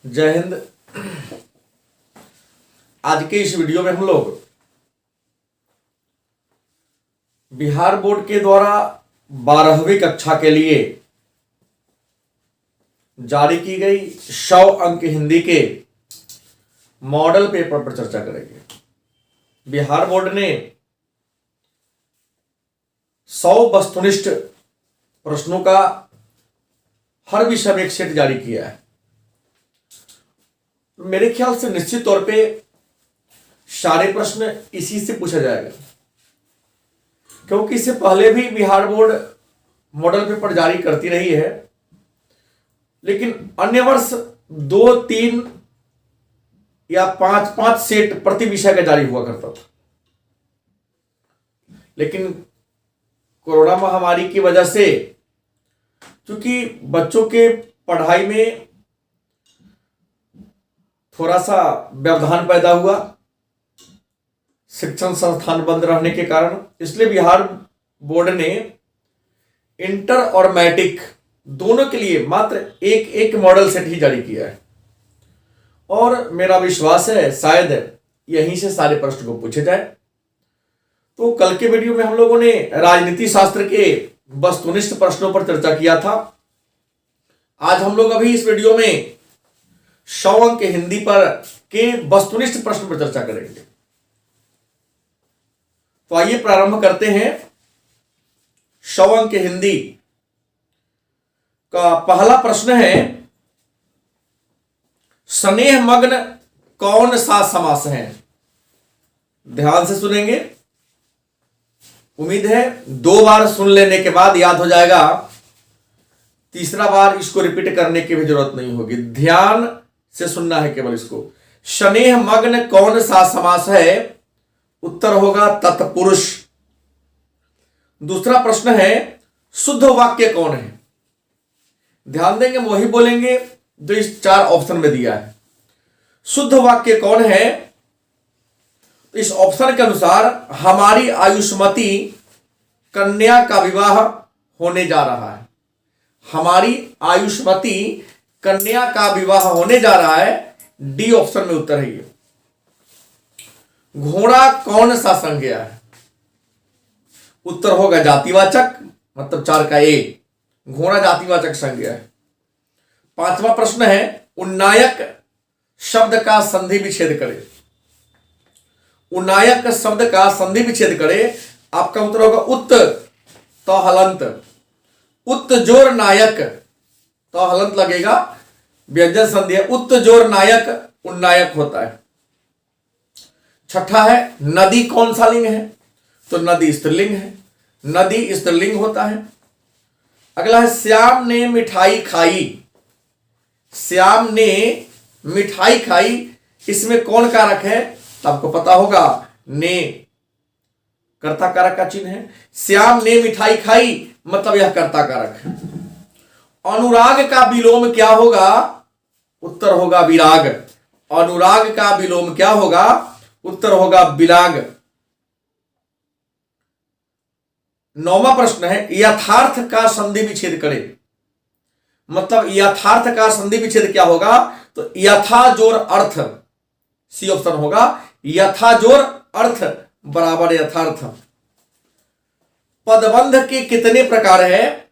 जय हिंद। आज के इस वीडियो में हम लोग बिहार बोर्ड के द्वारा 12वीं कक्षा के लिए जारी की गई 100 अंक हिंदी के मॉडल पेपर पर चर्चा करेंगे। बिहार बोर्ड ने 100 वस्तुनिष्ठ प्रश्नों का हर विषय में एक सेट जारी किया है। मेरे ख्याल से निश्चित तौर पे सारे प्रश्न इसी से पूछा जाएगा, क्योंकि इससे पहले भी बिहार बोर्ड मॉडल पेपर जारी करती रही है, लेकिन अन्य वर्ष 2, 3 या 5 सेट प्रति विषय का जारी हुआ करता था। लेकिन कोरोना महामारी की वजह से क्योंकि बच्चों के पढ़ाई में थोड़ा सा व्यवधान पैदा हुआ, शिक्षण संस्थान बंद रहने के कारण, इसलिए बिहार बोर्ड ने इंटर और मैट्रिक दोनों के लिए मात्र एक मॉडल सेट ही जारी किया है। और मेरा विश्वास है शायद यहीं से सारे प्रश्न को पूछे जाए। तो कल के वीडियो में हम लोगों ने राजनीति शास्त्र के वस्तुनिष्ठ प्रश्नों पर चर्चा किया था। आज हम लोग अभी इस वीडियो में 100 अंक हिंदी पर के वस्तुनिष्ठ प्रश्न पर चर्चा करेंगे। तो आइए प्रारंभ करते हैं। 100 अंक हिंदी का पहला प्रश्न है, स्नेह मग्न कौन सा समास है? ध्यान से सुनेंगे। उम्मीद है 2 बार सुन लेने के बाद याद हो जाएगा, तीसरा बार इसको रिपीट करने की भी जरूरत नहीं होगी। ध्यान से सुनना है केवल इसको। स्नेह मग्न कौन सा समास है? उत्तर होगा तत्पुरुष। दूसरा प्रश्न है, शुद्ध वाक्य कौन है? ध्यान देंगे, वही बोलेंगे जो इस 4 ऑप्शन में दिया है। शुद्ध वाक्य कौन है? इस ऑप्शन के अनुसार हमारी आयुष्मती कन्या का विवाह होने जा रहा है। हमारी आयुष्मती कन्या का विवाह होने जा रहा है। डी ऑप्शन में उत्तर है ये। घोड़ा कौन सा संज्ञा है? उत्तर होगा जातिवाचक, मतलब 4 का ए। घोड़ा जातिवाचक संज्ञा है। 5वां प्रश्न है, उन्नायक शब्द का संधि विच्छेद करे। उन्नायक शब्द का संधि विच्छेद करे। आपका उत्तर होगा उत तो हलंत। उत जोर नायक तो हलंत लगेगा, व्यंजन संधि है। उत जोर नायक उन्नायक होता है। 6ठा है, नदी कौन सा लिंग है? तो नदी स्त्रीलिंग है। नदी स्त्रीलिंग होता है। अगला है, श्याम ने मिठाई खाई। श्याम ने मिठाई खाई, इसमें कौन कारक है? तो आपको पता होगा, ने कर्ता कारक का चिन्ह है। श्याम ने मिठाई खाई मतलब यह कर्ता कारक है। अनुराग का विलोम क्या होगा? उत्तर होगा विराग। अनुराग का विलोम क्या होगा? उत्तर होगा विराग। 9वां प्रश्न है, यथार्थ का संधि विच्छेद करे। मतलब यथार्थ का संधि विच्छेद क्या होगा? तो यथा जोर अर्थ, सी ऑप्शन होगा। यथा जोर अर्थ बराबर यथार्थ। पदबंध के कितने प्रकार है?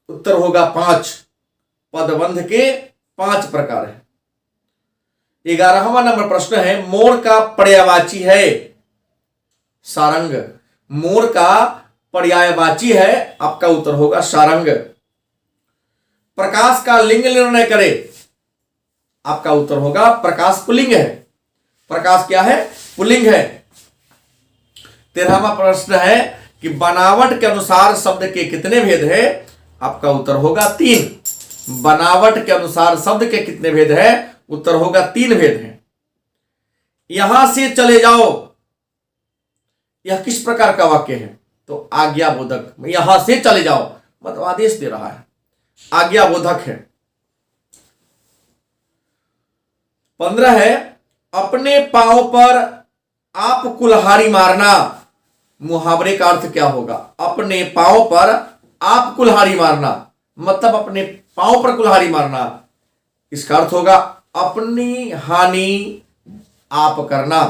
उत्तर होगा 5। पदबंध के 5 प्रकार है। 11वां नंबर प्रश्न है, मोर का पर्यायवाची है सारंग। मोर का पर्यायवाची है, आपका उत्तर होगा सारंग। प्रकाश का लिंग निर्णय करे। आपका उत्तर होगा प्रकाश पुल्लिंग है। प्रकाश क्या है? पुल्लिंग है। 13वां प्रश्न है कि बनावट के अनुसार शब्द के कितने भेद है? आपका उत्तर होगा 3। बनावट के अनुसार शब्द के कितने भेद है? उत्तर होगा 3 भेद है। यहां से चले जाओ, यह किस प्रकार का वाक्य है? तो आज्ञाबोधक। यहां से चले जाओ मतलब आदेश दे रहा है, आज्ञाबोधक है। 15 है, अपने पांव पर आप कुल्हाड़ी मारना। मुहावरे का अर्थ क्या होगा? अपने पांव पर आप कुल्हाड़ी मारना मतलब अपने पांव पर कुल्हाड़ी मारना। इसका अर्थ होगा अपनी हानि आप करना,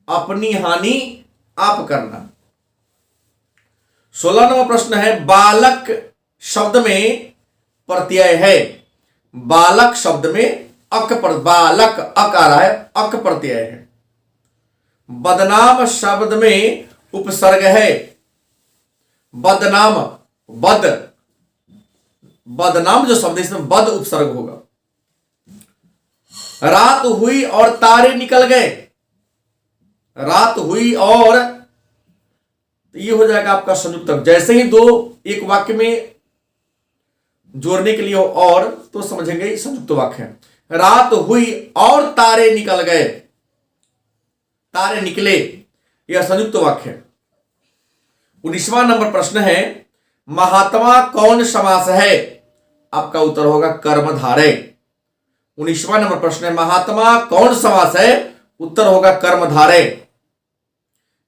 अपनी हानि आप करना। 16 नंबर प्रश्न है, बालक शब्द में प्रत्यय है। बालक शब्द में बालक अक आ रहा है, अक प्रत्यय है। बदनाम शब्द में उपसर्ग है। बदनाम, बदनाम जो शब्द है इसमें बद उपसर्ग होगा। रात हुई और तारे निकल गए। रात हुई और, ये हो जाएगा आपका संयुक्तक। जैसे ही दो एक वाक्य में जोड़ने के लिए हो और, तो समझेंगे संयुक्त वाक्य है। रात हुई और तारे निकल गए, तारे निकले, यह संयुक्त वाक्य है। 19वां नंबर प्रश्न है, महात्मा कौन समास है? आपका उत्तर होगा कर्मधारय। 19वां नंबर प्रश्न है, महात्मा कौन समास है? उत्तर होगा कर्मधारय।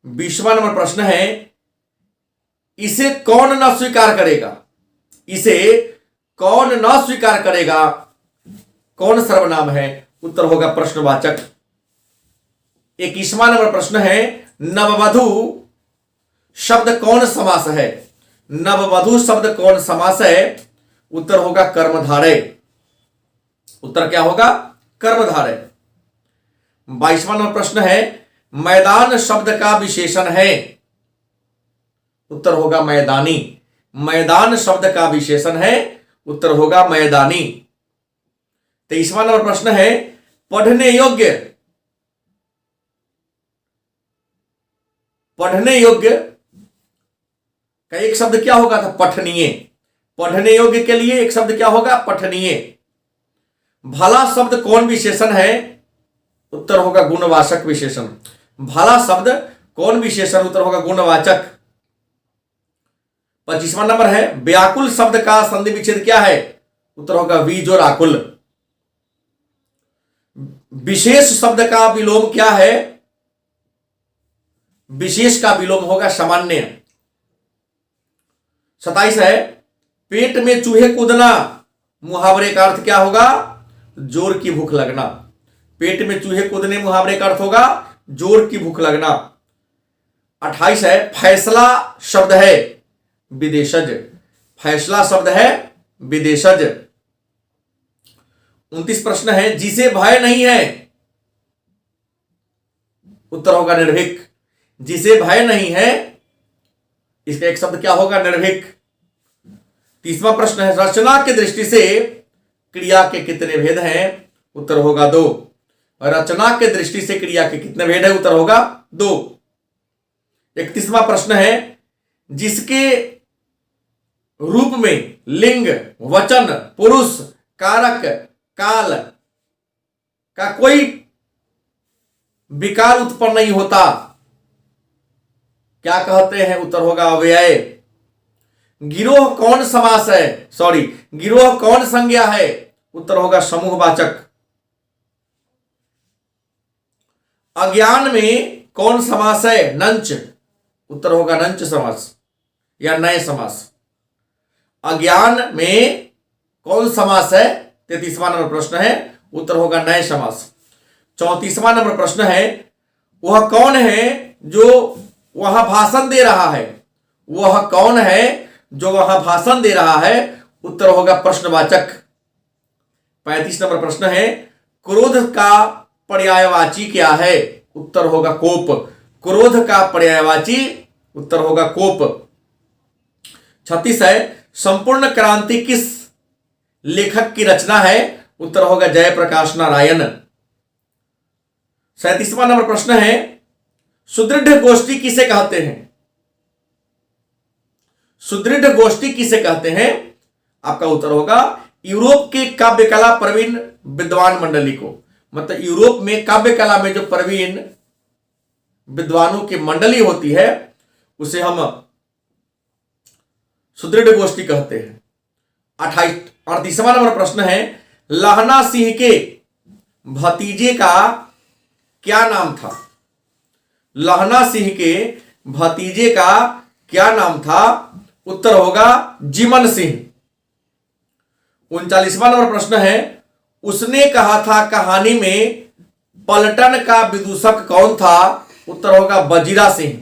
20वां नंबर प्रश्न है, इसे कौन न स्वीकार करेगा? इसे कौन न स्वीकार करेगा? कौन सर्वनाम है? उत्तर होगा प्रश्नवाचक। 21वां नंबर प्रश्न है, नववधु शब्द कौन समास है? नववधु शब्द कौन समास है? उत्तर होगा कर्मधारय। उत्तर क्या होगा? कर्मधारय। 22वां नंबर प्रश्न है, मैदान शब्द का विशेषण है। उत्तर होगा मैदानी। मैदान शब्द का विशेषण है, उत्तर होगा मैदानी। 23वां नंबर प्रश्न है, पढ़ने योग्य, पढ़ने योग्य का एक शब्द क्या होगा? था पठनीय। पढ़ने योग्य के लिए एक शब्द क्या होगा? पठनीय। भला शब्द कौन विशेषण है? उत्तर होगा गुणवाचक विशेषण। भला शब्द कौन विशेषण? उत्तर होगा गुणवाचक। 25वां नंबर है, व्याकुल शब्द का संधि विच्छेद क्या है? उत्तर होगा वी जोड़ आकुल। विशेष शब्द का विलोम क्या है? विशेष का विलोम होगा सामान्य। 27 है, पेट में चूहे कूदना, मुहावरे का अर्थ क्या होगा? जोर की भूख लगना। पेट में चूहे कूदने, मुहावरे का अर्थ होगा जोर की भूख लगना। 28 है, फैसला शब्द है विदेशज। फैसला शब्द है विदेशज। 29 प्रश्न है, जिसे भय नहीं है? उत्तर होगा निर्भीक। जिसे भय नहीं है, इसका एक शब्द क्या होगा? निर्भीक। 30वां प्रश्न है, रचना की दृष्टि से क्रिया के कितने भेद हैं? उत्तर होगा 2। रचना के दृष्टि से क्रिया के कितने भेद है? उत्तर होगा 2। 31वां प्रश्न है, जिसके रूप में लिंग, वचन, पुरुष, कारक, काल का कोई विकार उत्पन्न नहीं होता, क्या कहते हैं? उत्तर होगा अव्यय। गिरोह कौन समास है? गिरोह कौन संज्ञा है? उत्तर होगा समूहवाचक। अज्ञान में कौन समास है? नंच। उत्तर होगा नंच समास या नए समास। अज्ञान में कौन समास है? 33वां नंबर प्रश्न है, उत्तर होगा नए समास। 34वां नंबर प्रश्न है, वह कौन है जो वहां भाषण दे रहा है? वह कौन है जो वहां भाषण दे रहा है? उत्तर होगा प्रश्नवाचक। 35 नंबर प्रश्न है, क्रोध का पर्यायवाची क्या है? उत्तर होगा कोप। क्रोध का पर्यायवाची उत्तर होगा कोप। 36 है, संपूर्ण क्रांति किस लेखक की रचना है? उत्तर होगा जयप्रकाश नारायण। 37वां नंबर प्रश्न है, सुदृढ़ गोष्ठी किसे कहते हैं? सुदृढ़ गोष्ठी किसे कहते हैं? आपका उत्तर होगा यूरोप के काव्य कला प्रवीण विद्वान मंडली को। मतलब यूरोप में काव्य कला में जो प्रवीण विद्वानों की मंडली होती है उसे हम सुदृढ़ गोष्ठी कहते हैं। 38वां नंबर प्रश्न है, लहना सिंह के भतीजे का क्या नाम था? लहना सिंह के भतीजे का क्या नाम था? उत्तर होगा जिमन सिंह। 39वां नंबर प्रश्न है, उसने कहा था कहानी में पलटन का विदूषक कौन था? उत्तर होगा वजीरा सिंह।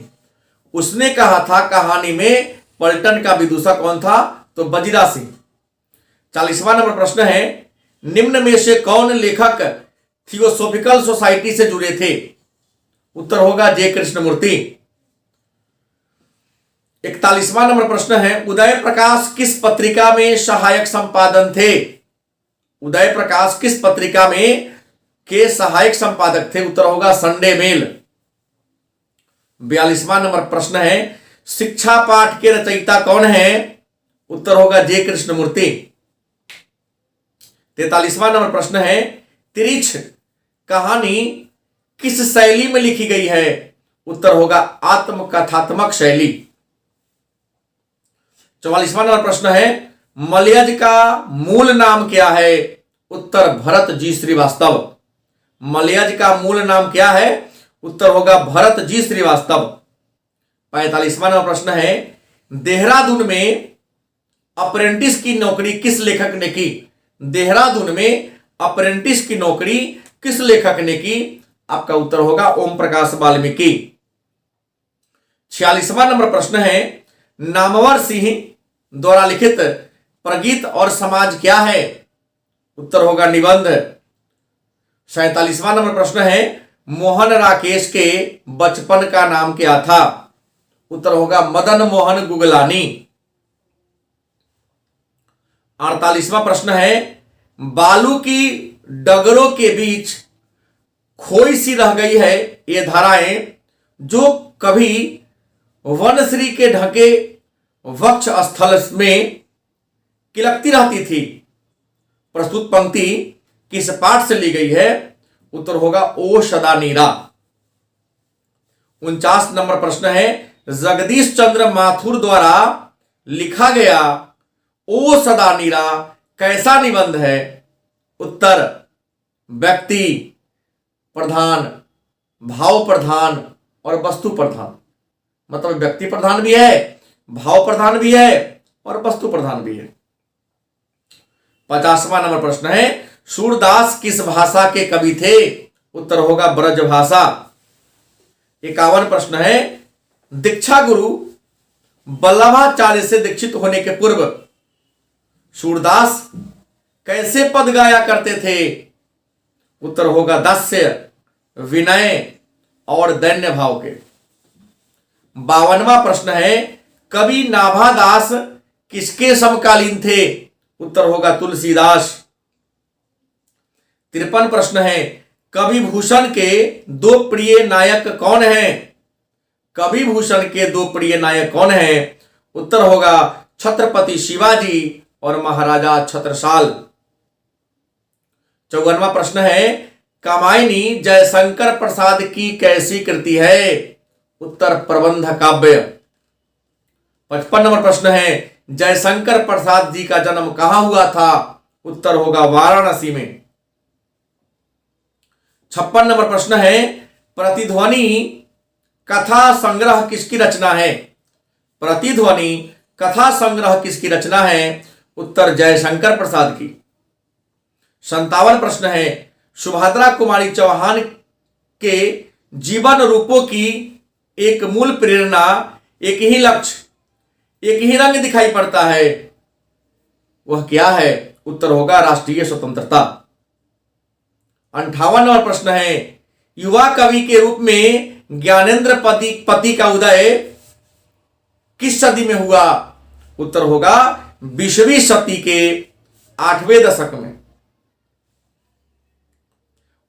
उसने कहा था कहानी में पलटन का विदूषक कौन था? तो वजीरा सिंह। 40वां नंबर प्रश्न है, निम्न में से कौन लेखक थियोसॉफिकल सोसाइटी से जुड़े थे? उत्तर होगा जे कृष्णमूर्ति। 41वां नंबर प्रश्न है, उदय प्रकाश किस पत्रिका में सहायक संपादन थे? उदय प्रकाश किस पत्रिका में के सहायक संपादक थे? उत्तर होगा संडे मेल। 42वां नंबर प्रश्न है, शिक्षा पाठ के रचयिता कौन है? उत्तर होगा जे कृष्णमूर्ति। 43वां नंबर प्रश्न है, तिरिछ कहानी किस शैली में लिखी गई है? उत्तर होगा आत्मकथात्मक शैली। 44वां नंबर प्रश्न है, मलयज का मूल नाम क्या है? उत्तर भरत जी श्रीवास्तव। मलयज का मूल नाम क्या है? उत्तर होगा भरत जी श्रीवास्तव। 45वां नंबर प्रश्न है, देहरादून में अप्रेंटिस की नौकरी किस लेखक ने की? देहरादून में अप्रेंटिस की नौकरी किस लेखक ने की? आपका उत्तर होगा ओम प्रकाश वाल्मीकि। 46वां नंबर प्रश्न है, नामवर सिंह द्वारा लिखित प्रगीत और समाज क्या है? उत्तर होगा निबंध। 47वां नंबर प्रश्न है, मोहन राकेश के बचपन का नाम क्या था? उत्तर होगा मदन मोहन गुगलानी। 48वां प्रश्न है, बालू की डगरों के बीच खोई सी रह गई है ये धाराएं जो कभी वनश्री के ढके वक्ष स्थल में किलकती रहती थी। प्रस्तुत पंक्ति किस पाठ से ली गई है? उत्तर होगा ओ सदा नीरा। 49 नंबर प्रश्न है, जगदीश चंद्र माथुर द्वारा लिखा गया ओ सदा नीरा कैसा निबंध है? उत्तर व्यक्ति प्रधान, भाव प्रधान और वस्तु प्रधान। मतलब व्यक्ति प्रधान भी है, भाव प्रधान भी है और वस्तु प्रधान भी है। 50वां नंबर प्रश्न है, सूरदास किस भाषा के कवि थे? उत्तर होगा ब्रज भाषा। 51 प्रश्न है, दीक्षा गुरु वल्लभाचार्य से दीक्षित होने के पूर्व सूरदास कैसे पद गाया करते थे? उत्तर होगा दास्य, विनय और दैन्य भाव के। 52वां प्रश्न है, कवि नाभादास किसके समकालीन थे? उत्तर होगा तुलसीदास। 53 प्रश्न है, कवि भूषण के दो प्रिय नायक कौन हैं? कवि भूषण के दो प्रिय नायक कौन हैं? उत्तर होगा छत्रपति शिवाजी और महाराजा छत्रसाल। 54वां प्रश्न है, कामायनी जयशंकर प्रसाद की कैसी कृति है? उत्तर प्रबंध काव्य। 55 नंबर प्रश्न है, जयशंकर प्रसाद जी का जन्म कहां हुआ था? उत्तर होगा वाराणसी में। 56 नंबर प्रश्न है, प्रतिध्वनि कथा संग्रह किसकी रचना है? प्रतिध्वनि कथा संग्रह किसकी रचना है? उत्तर जयशंकर प्रसाद की। 57 प्रश्न है, सुभद्रा कुमारी चौहान के जीवन रूपों की एक मूल प्रेरणा, एक ही लक्ष्य, एक ही रंग दिखाई पड़ता है, वह क्या है? उत्तर होगा राष्ट्रीय स्वतंत्रता। 58 नंबर प्रश्न है, युवा कवि के रूप में ज्ञानेंद्र पति का उदय किस सदी में हुआ? उत्तर होगा 20वीं सदी के 8वें दशक में।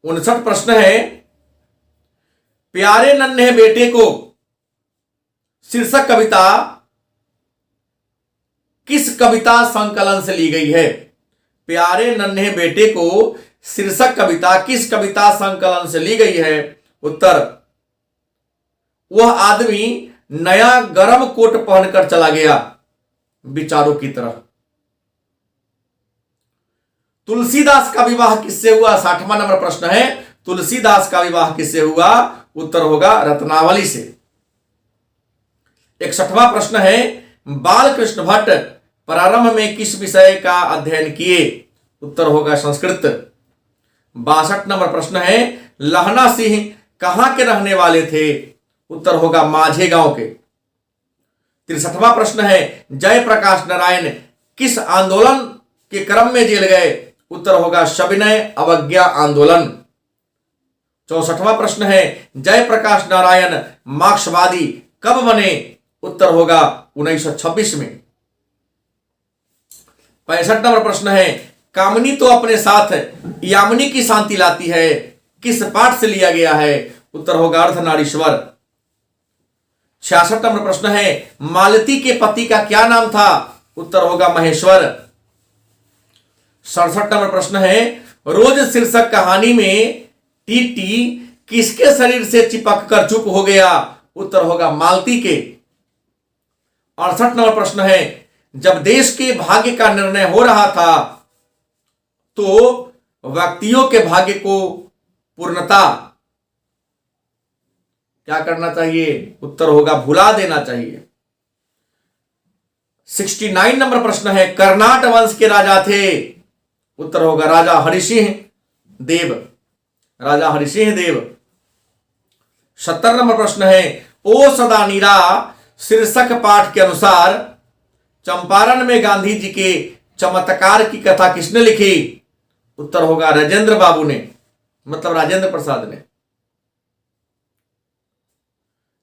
59 प्रश्न है, प्यारे नन्हे बेटे को शीर्षक कविता किस कविता संकलन से ली गई है? प्यारे नन्हे बेटे को शीर्षक कविता किस कविता संकलन से ली गई है? उत्तर वह आदमी नया गरम कोट पहनकर चला गया विचारों की तरह। तुलसीदास का विवाह किससे हुआ? 60वां नंबर प्रश्न है, तुलसीदास का विवाह किससे हुआ? उत्तर होगा रत्नावली से। 61वां प्रश्न है, बाल कृष्ण भट्ट प्रारंभ में किस विषय का अध्ययन किए? उत्तर होगा संस्कृत। 62 नंबर प्रश्न है, लहना सिंह कहां के रहने वाले थे? उत्तर होगा माझे गांव के। 63वां प्रश्न है, जयप्रकाश नारायण किस आंदोलन के क्रम में जेल गए? उत्तर होगा सविनय अवज्ञा आंदोलन। 64वां प्रश्न है, जयप्रकाश नारायण मार्क्सवादी कब बने? उत्तर होगा 1926 में। 65 नंबर प्रश्न है, कामनी तो अपने साथ यामिनी की शांति लाती है, किस पाठ से लिया गया है? उत्तर होगा अर्धनारीश्वर। 66 नंबर प्रश्न है, मालती के पति का क्या नाम था? उत्तर होगा महेश्वर। 67 नंबर प्रश्न है, रोज शीर्षक कहानी में टीटी किसके शरीर से चिपक कर चुप हो गया? उत्तर होगा मालती के। 68 नंबर प्रश्न है, जब देश के भाग्य का निर्णय हो रहा था तो व्यक्तियों के भाग्य को पूर्णता क्या करना चाहिए? उत्तर होगा भुला देना चाहिए। 69 नंबर प्रश्न है, कर्नाट वंश के राजा थे? उत्तर होगा राजा हरिसिंह देव, राजा हरिसिंह देव। 70 नंबर प्रश्न है, ओ सदा नीरा शीर्षक पाठ के अनुसार चंपारण में गांधी जी के चमत्कार की कथा किसने लिखी? उत्तर होगा राजेंद्र बाबू ने, मतलब राजेंद्र प्रसाद ने।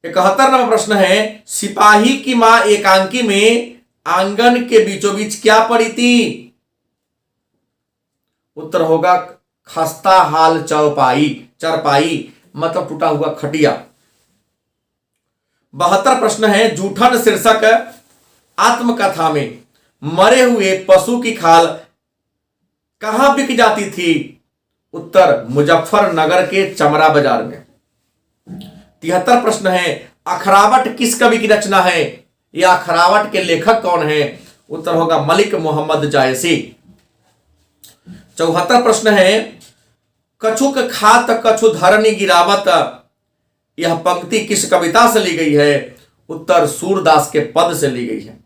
71 नंबर प्रश्न है, सिपाही की मां एकांकी में आंगन के बीचों बीच क्या पड़ी थी? उत्तर होगा खस्ता हाल चरपाई, मतलब टूटा हुआ खटिया। 72 प्रश्न है, जूठन शीर्षक आत्मकथा में मरे हुए पशु की खाल कहां बिक जाती थी? उत्तर मुजफ्फरनगर के चमरा बाजार में। 73 प्रश्न है, अखरावट किस कवि की रचना है? या अखरावट के लेखक कौन है? उत्तर होगा मलिक मोहम्मद जायसी। 74 प्रश्न है, कछुक खात कछु धरनी गिरावत, यह पंक्ति किस कविता से ली गई है? उत्तर सूरदास के पद से ली गई है।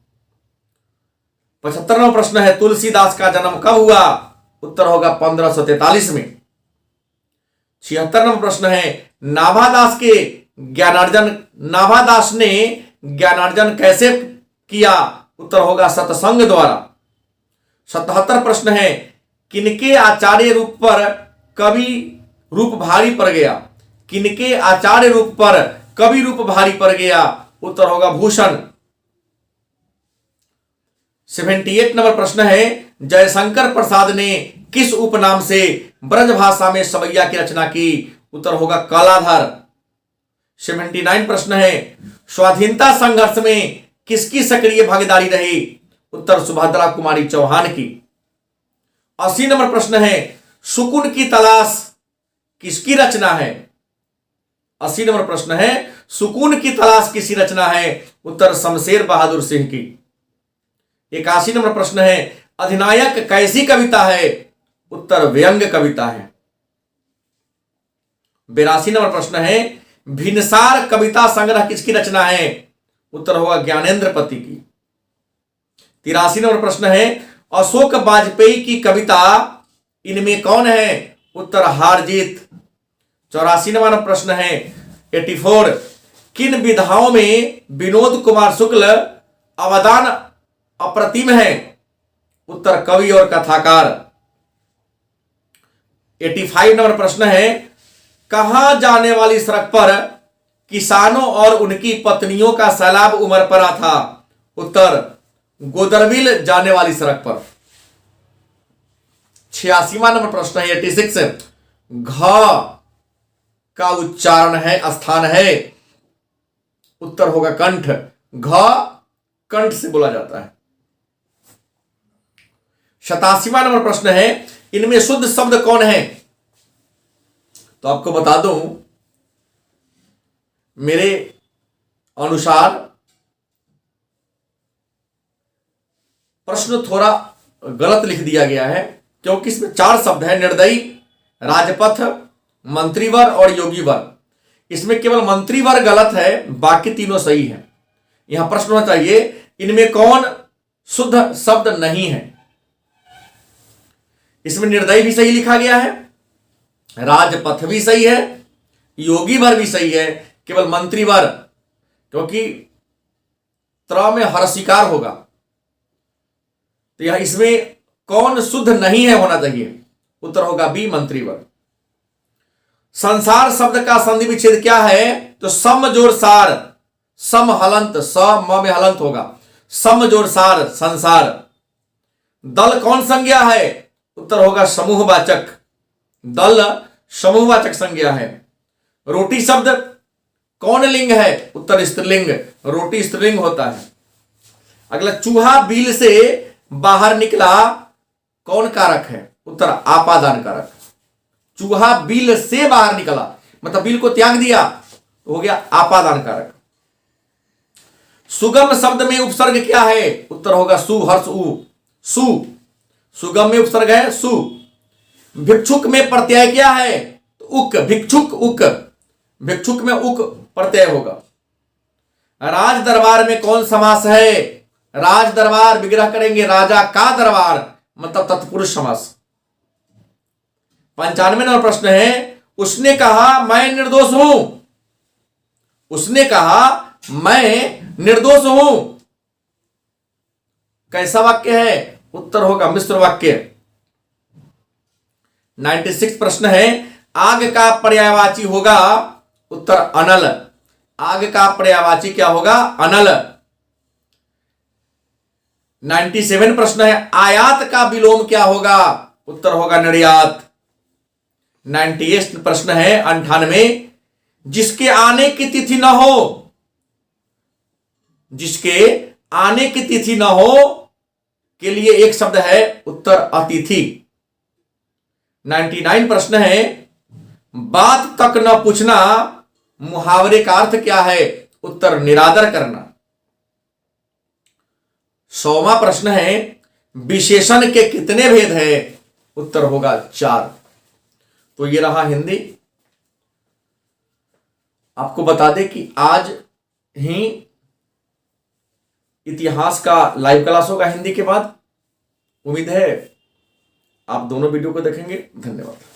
75वां प्रश्न है, तुलसीदास का जन्म कब हुआ? उत्तर होगा 1543 में। 76 नंबर प्रश्न है, नाभादास ने ज्ञानार्जन कैसे किया? उत्तर होगा सत्संग द्वारा। 77 प्रश्न है, किनके आचार्य रूप पर कवि रूप भारी पड़ गया? किनके आचार्य रूप पर कवि रूप भारी पड़ गया? उत्तर होगा भूषण। 78 नंबर प्रश्न है, जयशंकर प्रसाद ने किस उपनाम से ब्रज भाषा में सवैया की रचना की? उत्तर होगा कलाधर। 79 प्रश्न है, स्वाधीनता संघर्ष में किसकी सक्रिय भागीदारी रही? उत्तर सुभद्रा कुमारी चौहान की। 80 नंबर प्रश्न है, सुकून की तलाश किसकी रचना है? 80 नंबर प्रश्न है, सुकून की तलाश किसकी रचना है? उत्तर शमशेर बहादुर सिंह की। 81 नंबर प्रश्न है, अधिनायक कैसी कविता है? उत्तर व्यंग्य कविता है। 82 नंबर प्रश्न है, भिनसार कविता संग्रह किसकी रचना है? उत्तर होगा ज्ञानेंद्र पति की। 83 नंबर प्रश्न है, अशोक वाजपेयी की कविता इनमें कौन है? उत्तर हारजीत। 84 नंबर प्रश्न है, 84, किन विधाओं में विनोद कुमार शुक्ल अवदान अप्रतिम है? उत्तर कवि और कथाकार। 85 नंबर प्रश्न है, कहां जाने वाली सड़क पर किसानों और उनकी पत्नियों का सैलाब उमड़ पड़ा था? उत्तर गोदरविल जाने वाली सड़क पर। 86वां नंबर प्रश्न है, 86, घ का उच्चारण है स्थान है? उत्तर होगा कंठ। घ कंठ से बोला जाता है। 87वां नंबर प्रश्न है, इनमें शुद्ध शब्द कौन है? तो आपको बता दूं, मेरे अनुसार प्रश्न थोड़ा गलत लिख दिया गया है, क्योंकि इसमें 4 शब्द है, निर्दयी, राजपथ, मंत्रीवर और योगीवर। इसमें केवल मंत्रीवर गलत है, बाकी तीनों सही है। यहां प्रश्न होना चाहिए, इनमें कौन शुद्ध शब्द नहीं है? इसमें निर्दयी भी सही लिखा गया है, राजपथ भी सही है, योगी वर भी सही है, केवल मंत्री वर, क्योंकि त्र में हर्षिकार होगा। तो यह इसमें कौन शुद्ध नहीं है होना चाहिए? उत्तर होगा बी, मंत्री वर। संसार शब्द का संधि विच्छेद क्या है? तो सम जोड़ सार, सम हलंत, स म में हलंत होगा, सम जोड़ सार संसार। दल कौन संज्ञा है? उत्तर होगा समूहवाचक, दल समूहवाचक संज्ञा है। रोटी शब्द कौन लिंग है? उत्तर स्त्रीलिंग, रोटी स्त्रीलिंग होता है। अगला, चूहा बिल से बाहर निकला कौन कारक है? उत्तर आपादान कारक। चूहा बिल से बाहर निकला मतलब बिल को त्याग दिया तो हो गया आपादान कारक। सुगम शब्द में उपसर्ग क्या है? उत्तर होगा सु, हर्ष उ, सु। सुगम में उपसर्ग है सु। भिक्षुक में प्रत्यय क्या है? तो उक, भिक्षुक उक, भिक्षुक में उक प्रत्यय होगा। राज दरबार में कौन समास है? राज दरबार विग्रह करेंगे राजा का दरबार, मतलब तत्पुरुष समास। 95 नंबर प्रश्न है, उसने कहा मैं निर्दोष हूं। उसने कहा मैं निर्दोष हूं, कैसा वाक्य है? उत्तर होगा मिश्र वाक्य। 96 प्रश्न है, आग का पर्यायवाची होगा? उत्तर अनल। आग का पर्यायवाची क्या होगा? अनल। 97 प्रश्न है, आयात का विलोम क्या होगा? उत्तर होगा निर्यात। 98 प्रश्न है 98, जिसके आने की तिथि न हो, जिसके आने की तिथि न हो के लिए एक शब्द है, उत्तर अतिथि। 99 प्रश्न है, बात तक न पूछना मुहावरे का अर्थ क्या है? उत्तर निरादर करना। 100वां प्रश्न है, विशेषण के कितने भेद हैं? उत्तर होगा 4। तो ये रहा हिंदी। आपको बता दें कि आज ही इतिहास का लाइव क्लास होगा हिंदी के बाद। उम्मीद है आप दोनों वीडियो को देखेंगे। धन्यवाद।